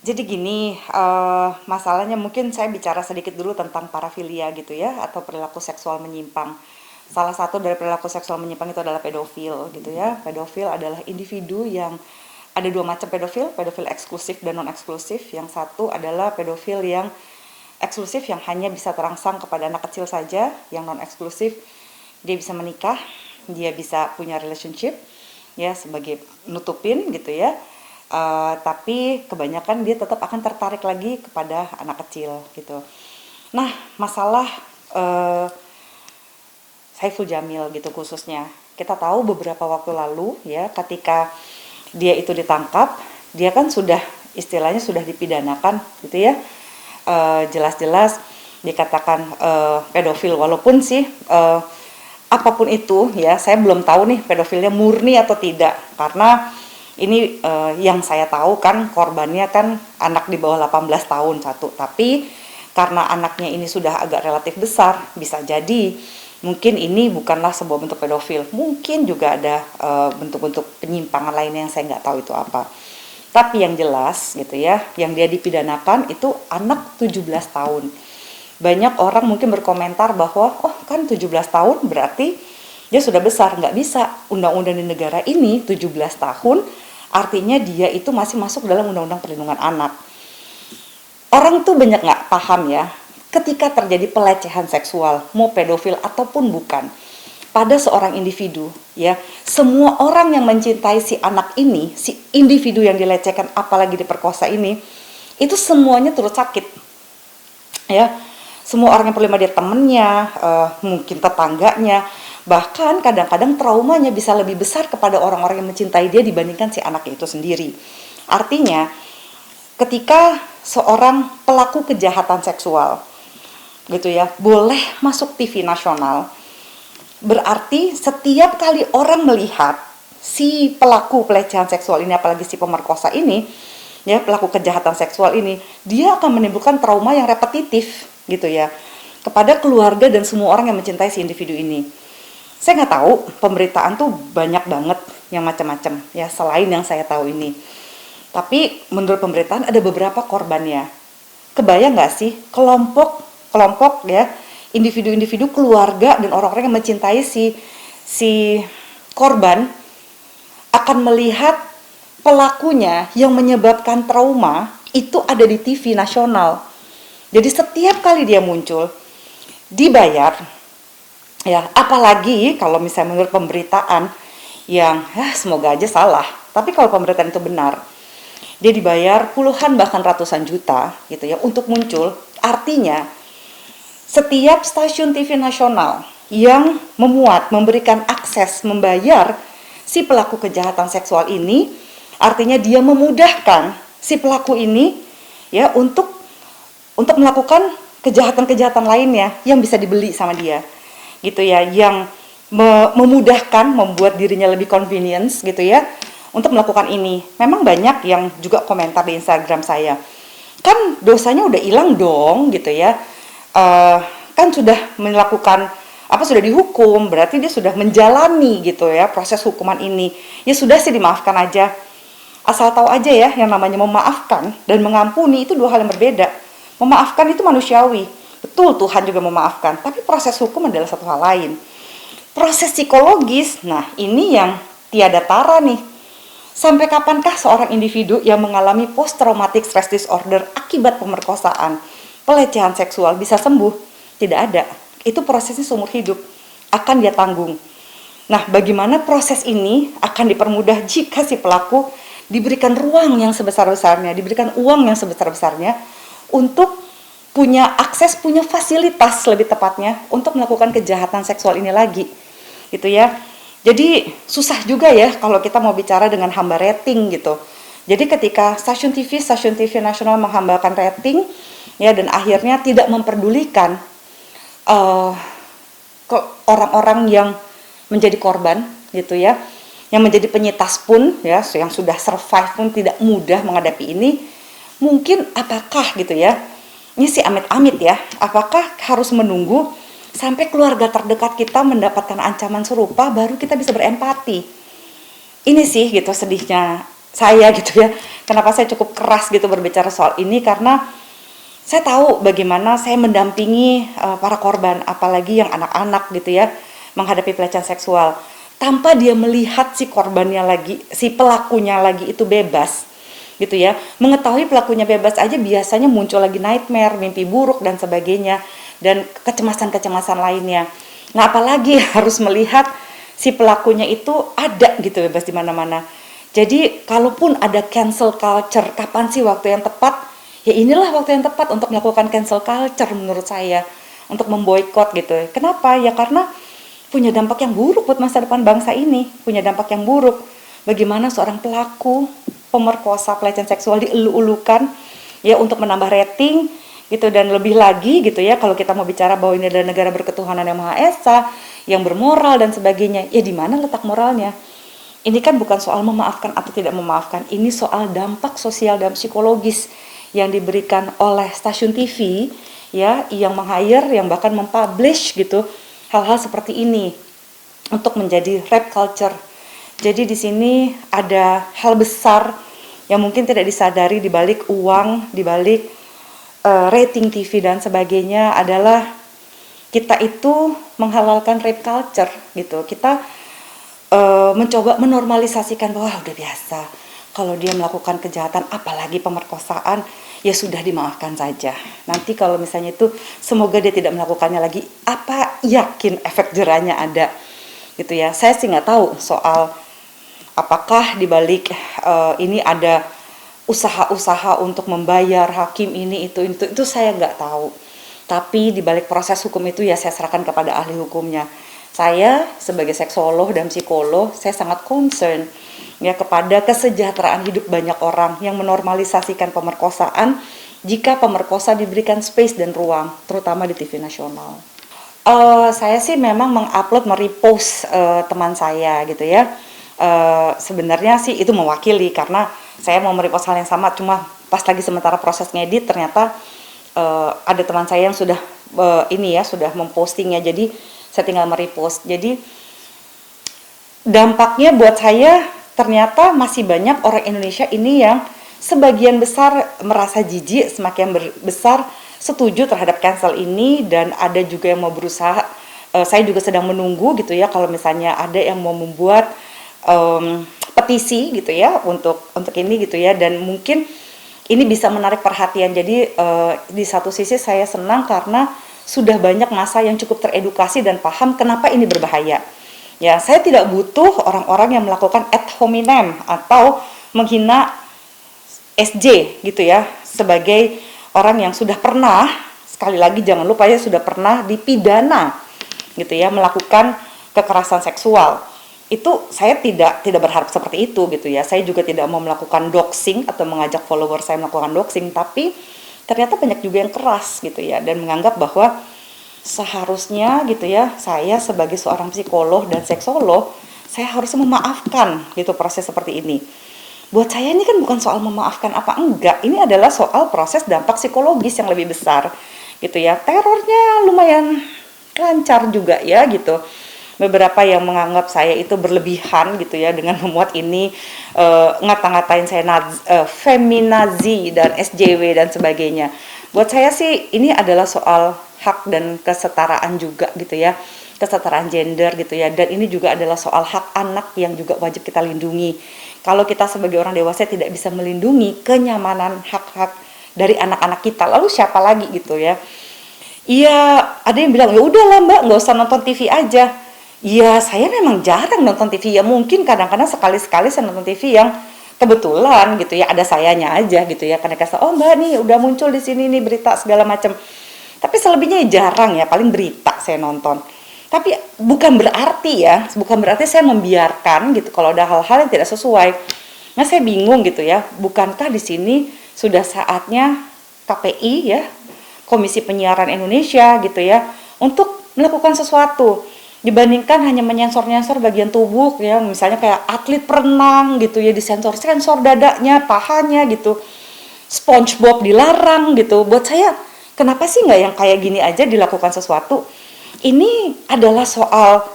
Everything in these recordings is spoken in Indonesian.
Jadi gini, masalahnya mungkin saya bicara sedikit dulu tentang parafilia gitu ya, atau perilaku seksual menyimpang. Salah satu dari perilaku seksual menyimpang itu adalah pedofil gitu ya. Pedofil adalah individu yang ada dua macam pedofil, pedofil eksklusif dan non eksklusif. Yang satu adalah pedofil yang eksklusif yang hanya bisa terangsang kepada anak kecil saja, yang non eksklusif dia bisa menikah, dia bisa punya relationship ya sebagai nutupin gitu ya. Tapi kebanyakan dia tetap akan tertarik lagi kepada anak kecil gitu. Nah, masalah uh, Saiful Jamil gitu khususnya. Kita tahu beberapa waktu lalu ya ketika dia itu ditangkap, dia kan sudah istilahnya sudah dipidanakan gitu ya. Jelas-jelas dikatakan pedofil walaupun sih apapun itu ya saya belum tahu nih pedofilnya murni atau tidak karena ini yang saya tahu kan korbannya kan anak di bawah 18 tahun satu, tapi karena anaknya ini sudah agak relatif besar, bisa jadi mungkin ini bukanlah sebuah bentuk pedofil, mungkin juga ada bentuk-bentuk penyimpangan lainnya yang saya nggak tahu itu apa. Tapi yang jelas gitu ya, yang dia dipidanakan itu anak 17 tahun. Banyak orang mungkin berkomentar bahwa oh kan 17 tahun berarti dia sudah besar, nggak bisa. Undang-undang di negara ini 17 tahun artinya dia itu masih masuk dalam undang-undang perlindungan anak. Orang tuh banyak nggak paham ya, ketika terjadi pelecehan seksual, mau pedofil ataupun bukan, pada seorang individu, ya, semua orang yang mencintai si anak ini, si individu yang dilecehkan, apalagi diperkosa ini, itu semuanya turut sakit, ya. Semua orang yang terlibat dia temennya, mungkin tetangganya, bahkan kadang-kadang traumanya bisa lebih besar kepada orang-orang yang mencintai dia dibandingkan si anaknya itu sendiri. Artinya, ketika seorang pelaku kejahatan seksual, gitu ya, boleh masuk TV nasional, berarti setiap kali orang melihat si pelaku pelecehan seksual ini, apalagi si pemerkosa ini, ya pelaku kejahatan seksual ini, dia akan menimbulkan trauma yang repetitif gitu ya kepada keluarga dan semua orang yang mencintai si individu ini. Saya nggak tahu, pemberitaan tuh banyak banget yang macam-macam ya selain yang saya tahu ini. Tapi menurut pemberitaan ada beberapa korbannya. Kebayang nggak sih kelompok ya individu-individu keluarga dan orang-orang yang mencintai si korban akan melihat pelakunya yang menyebabkan trauma itu ada di TV nasional. Jadi setiap kali dia muncul dibayar ya, apalagi kalau misalnya menurut pemberitaan yang semoga aja salah, tapi kalau pemberitaan itu benar, dia dibayar puluhan bahkan ratusan juta gitu ya untuk muncul. Artinya setiap stasiun TV nasional yang memuat, memberikan akses, membayar si pelaku kejahatan seksual ini, artinya dia memudahkan si pelaku ini ya untuk melakukan kejahatan-kejahatan lainnya yang bisa dibeli sama dia gitu ya, yang memudahkan, membuat dirinya lebih convenience gitu ya untuk melakukan ini. Memang banyak yang juga komentar di Instagram saya, kan dosanya udah hilang dong gitu ya, kan sudah melakukan sudah dihukum, berarti dia sudah menjalani gitu ya proses hukuman ini, ya sudah sih dimaafkan aja. Asal tahu aja ya, yang namanya memaafkan dan mengampuni itu dua hal yang berbeda. Memaafkan itu manusiawi, betul, Tuhan juga memaafkan, tapi proses hukum adalah satu hal lain. Proses psikologis, nah ini yang tiada tara nih. Sampai kapankah seorang individu yang mengalami post traumatic stress disorder akibat pemerkosaan, pelecehan seksual bisa sembuh? Tidak ada. Itu prosesnya seumur hidup, akan dia tanggung. Nah, bagaimana proses ini akan dipermudah jika si pelaku diberikan ruang yang sebesar-besarnya, diberikan uang yang sebesar-besarnya untuk punya akses, punya fasilitas lebih tepatnya untuk melakukan kejahatan seksual ini lagi gitu ya. Jadi susah juga ya kalau kita mau bicara dengan hamba rating gitu. Jadi ketika stasiun TV nasional menghambakan rating ya, dan akhirnya tidak memperdulikan orang-orang yang menjadi korban gitu ya, yang menjadi penyintas pun ya, yang sudah survive pun tidak mudah menghadapi ini. Mungkin apakah gitu ya, ini sih amit-amit ya, apakah harus menunggu sampai keluarga terdekat kita mendapatkan ancaman serupa baru kita bisa berempati? Ini sih gitu sedihnya saya gitu ya. Kenapa saya cukup keras gitu berbicara soal ini, karena saya tahu bagaimana saya mendampingi para korban, apalagi yang anak-anak gitu ya, menghadapi pelecehan seksual. Tanpa dia melihat si korbannya lagi, si pelakunya lagi itu bebas gitu ya. Mengetahui pelakunya bebas aja biasanya muncul lagi nightmare, mimpi buruk dan sebagainya, dan kecemasan-kecemasan lainnya. Nah, apalagi harus melihat si pelakunya itu ada gitu bebas di mana-mana. Jadi kalaupun ada cancel culture, kapan sih waktu yang tepat? Ya inilah waktu yang tepat untuk melakukan cancel culture menurut saya, untuk memboikot gitu. Kenapa? Ya karena punya dampak yang buruk buat masa depan bangsa ini, punya dampak yang buruk. Bagaimana seorang pelaku pemerkosa pelecehan seksual dielu-elukan ya untuk menambah rating gitu, dan lebih lagi gitu ya, kalau kita mau bicara bahwa ini adalah negara berketuhanan yang Maha Esa, yang bermoral dan sebagainya, ya di mana letak moralnya? Ini kan bukan soal memaafkan atau tidak memaafkan, ini soal dampak sosial dan psikologis yang diberikan oleh stasiun TV ya, yang meng-hire, yang bahkan mempublish gitu hal-hal seperti ini untuk menjadi rap culture. Jadi di sini ada hal besar yang mungkin tidak disadari di balik uang, di balik rating TV dan sebagainya, adalah kita itu menghalalkan rape culture gitu. Kita mencoba menormalisasikan bahwa udah biasa kalau dia melakukan kejahatan, apalagi pemerkosaan, ya sudah dimaafkan saja. Nanti kalau misalnya itu semoga dia tidak melakukannya lagi, apa yakin efek jerahnya ada gitu ya. Saya sih nggak tahu soal apakah di balik ini ada usaha-usaha untuk membayar hakim ini itu saya nggak tahu. Tapi di balik proses hukum itu ya saya serahkan kepada ahli hukumnya. Saya sebagai seksolog dan psikolog, saya sangat concern ya kepada kesejahteraan hidup banyak orang, yang menormalisasikan pemerkosaan jika pemerkosa diberikan space dan ruang, terutama di TV nasional. Saya sih memang mengupload, merepost teman saya gitu ya. Sebenarnya sih itu mewakili, karena saya mau merepost hal yang sama, cuma pas lagi sementara proses ngedit ternyata ada teman saya yang sudah sudah mempostingnya, jadi saya tinggal merepost. Jadi dampaknya buat saya, ternyata masih banyak orang Indonesia ini yang sebagian besar merasa jijik, semakin besar setuju terhadap cancel ini, dan ada juga yang mau berusaha. Saya juga sedang menunggu gitu ya, kalau misalnya ada yang mau membuat petisi gitu ya untuk ini gitu ya, dan mungkin ini bisa menarik perhatian. Jadi di satu sisi saya senang karena sudah banyak massa yang cukup teredukasi dan paham kenapa ini berbahaya. Ya, saya tidak butuh orang-orang yang melakukan ad hominem atau menghina SJ gitu ya, sebagai orang yang sudah pernah, sekali lagi jangan lupa ya, sudah pernah dipidana gitu ya, melakukan kekerasan seksual. Itu saya tidak berharap seperti itu gitu ya. Saya juga tidak mau melakukan doxing atau mengajak follower saya melakukan doxing, tapi ternyata banyak juga yang keras gitu ya, dan menganggap bahwa seharusnya gitu ya, saya sebagai seorang psikolog dan seksolog, saya harus memaafkan gitu proses seperti ini. Buat saya ini kan bukan soal memaafkan apa enggak, ini adalah soal proses dampak psikologis yang lebih besar gitu ya. Terornya lumayan lancar juga ya gitu. Beberapa yang menganggap saya itu berlebihan gitu ya dengan memuat ini, ngata-ngatain saya feminazi dan SJW dan sebagainya. Buat saya sih ini adalah soal hak dan kesetaraan juga gitu ya, kesetaraan gender gitu ya, dan ini juga adalah soal hak anak yang juga wajib kita lindungi. Kalau kita sebagai orang dewasa tidak bisa melindungi kenyamanan hak-hak dari anak-anak kita, lalu siapa lagi gitu ya. Iya, ada yang bilang ya udahlah Mbak, nggak usah nonton TV aja. Iya, saya memang jarang nonton TV ya, mungkin kadang-kadang sekali-sekali saya nonton TV yang kebetulan gitu ya, ada sayanya aja gitu ya, karena kata oh Mbak nih udah muncul di sini nih berita segala macam. Tapi selebihnya jarang ya, paling berita saya nonton. Tapi bukan berarti saya membiarkan gitu kalau ada hal-hal yang tidak sesuai. Nah, saya bingung gitu ya, bukankah di sini sudah saatnya KPI ya, Komisi Penyiaran Indonesia gitu ya, untuk melakukan sesuatu, dibandingkan hanya menyensor-nyensor bagian tubuh ya, misalnya kayak atlet renang gitu ya, disensor-sensor dadanya, pahanya gitu. SpongeBob dilarang gitu. Buat saya, kenapa sih nggak yang kayak gini aja dilakukan sesuatu? Ini adalah soal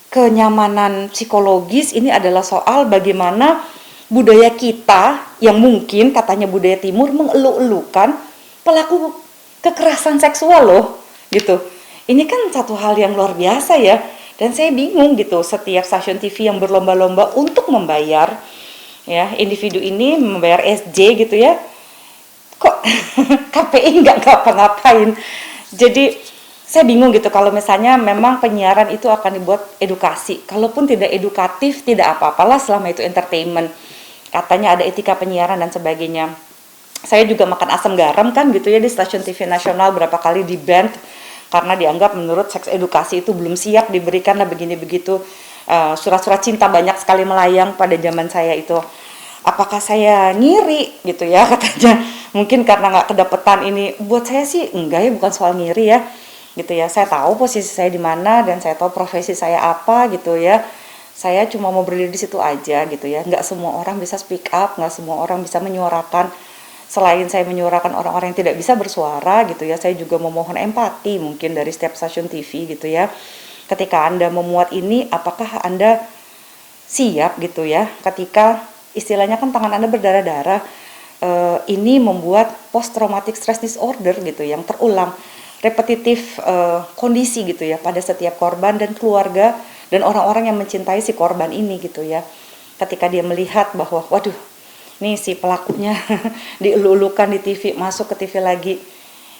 kenyamanan psikologis, ini adalah soal bagaimana budaya kita yang mungkin katanya budaya timur mengeluh-elukan pelaku kekerasan seksual loh gitu. Ini kan satu hal yang luar biasa ya, dan saya bingung gitu setiap stasiun TV yang berlomba-lomba untuk membayar ya individu ini, membayar SJ gitu ya, kok KPI nggak ngapa-ngapain. Jadi saya bingung gitu kalau misalnya memang penyiaran itu akan dibuat edukasi, kalaupun tidak edukatif tidak apa-apalah selama itu entertainment, katanya ada etika penyiaran dan sebagainya. Saya juga makan asam garam kan gitu ya di stasiun TV nasional, berapa kali di ban karena dianggap menurut seks edukasi itu belum siap diberikan lah begini begitu. Surat-surat cinta banyak sekali melayang pada zaman saya itu. Apakah saya ngiri gitu ya katanya, mungkin karena nggak kedapetan ini. Buat saya sih enggak ya, bukan soal ngiri ya gitu ya. Saya tahu posisi saya di mana dan saya tahu profesi saya apa gitu ya. Saya cuma mau berdiri di situ aja gitu ya. Nggak semua orang bisa speak up, nggak semua orang bisa menyuarakan. Selain saya menyuarakan orang-orang yang tidak bisa bersuara gitu ya, saya juga memohon empati mungkin dari setiap stasiun TV gitu ya. Ketika Anda memuat ini, apakah Anda siap gitu ya, ketika istilahnya kan tangan Anda berdarah-darah, ini membuat post traumatic stress disorder gitu yang terulang, repetitif kondisi gitu ya pada setiap korban dan keluarga dan orang-orang yang mencintai si korban ini gitu ya. Ketika dia melihat bahwa waduh, nih si pelakunya dielu-elukan di TV, masuk ke TV lagi,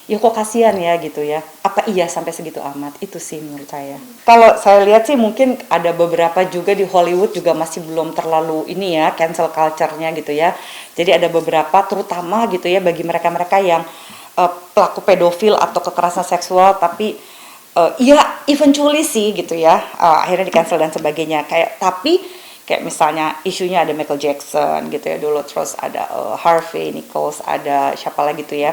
ya kok kasihan ya gitu ya. Apa iya sampai segitu amat? Itu sih menurut saya. Kalau saya lihat sih mungkin ada beberapa juga di Hollywood juga masih belum terlalu ini ya, cancel culture-nya gitu ya. Jadi ada beberapa terutama gitu ya bagi mereka-mereka yang pelaku pedofil atau kekerasan seksual, tapi ya eventually sih gitu ya, akhirnya di cancel dan sebagainya. Kayak misalnya isunya ada Michael Jackson gitu ya dulu, terus ada Harvey Nichols, ada siapa lagi tuh ya.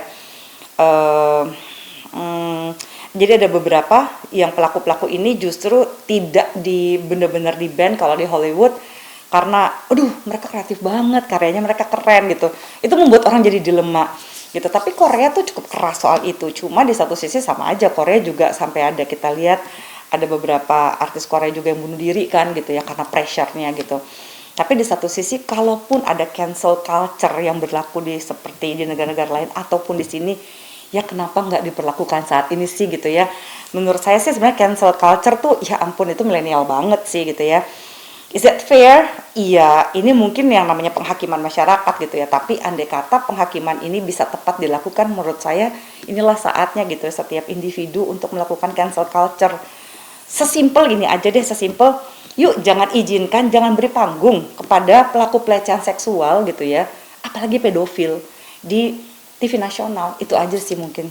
Jadi ada beberapa yang pelaku-pelaku ini justru tidak benar-benar di ban kalau di Hollywood karena aduh mereka kreatif banget, karyanya mereka keren gitu. Itu membuat orang jadi dilema gitu. Tapi Korea tuh cukup keras soal itu. Cuma di satu sisi sama aja, Korea juga sampai ada kita lihat ada beberapa artis Korea juga yang bunuh diri kan gitu ya karena pressure-nya gitu. Tapi di satu sisi kalaupun ada cancel culture yang berlaku seperti di negara-negara lain ataupun di sini, ya kenapa nggak diperlakukan saat ini sih gitu ya. Menurut saya sih sebenarnya cancel culture tuh ya ampun itu milenial banget sih gitu ya. Is that fair? Iya, ini mungkin yang namanya penghakiman masyarakat gitu ya. Tapi andai kata penghakiman ini bisa tepat dilakukan, menurut saya inilah saatnya gitu ya, setiap individu untuk melakukan cancel culture. Sesimpel ini aja deh, sesimpel yuk jangan izinkan, jangan beri panggung kepada pelaku pelecehan seksual gitu ya, apalagi pedofil di TV nasional. Itu aja sih mungkin.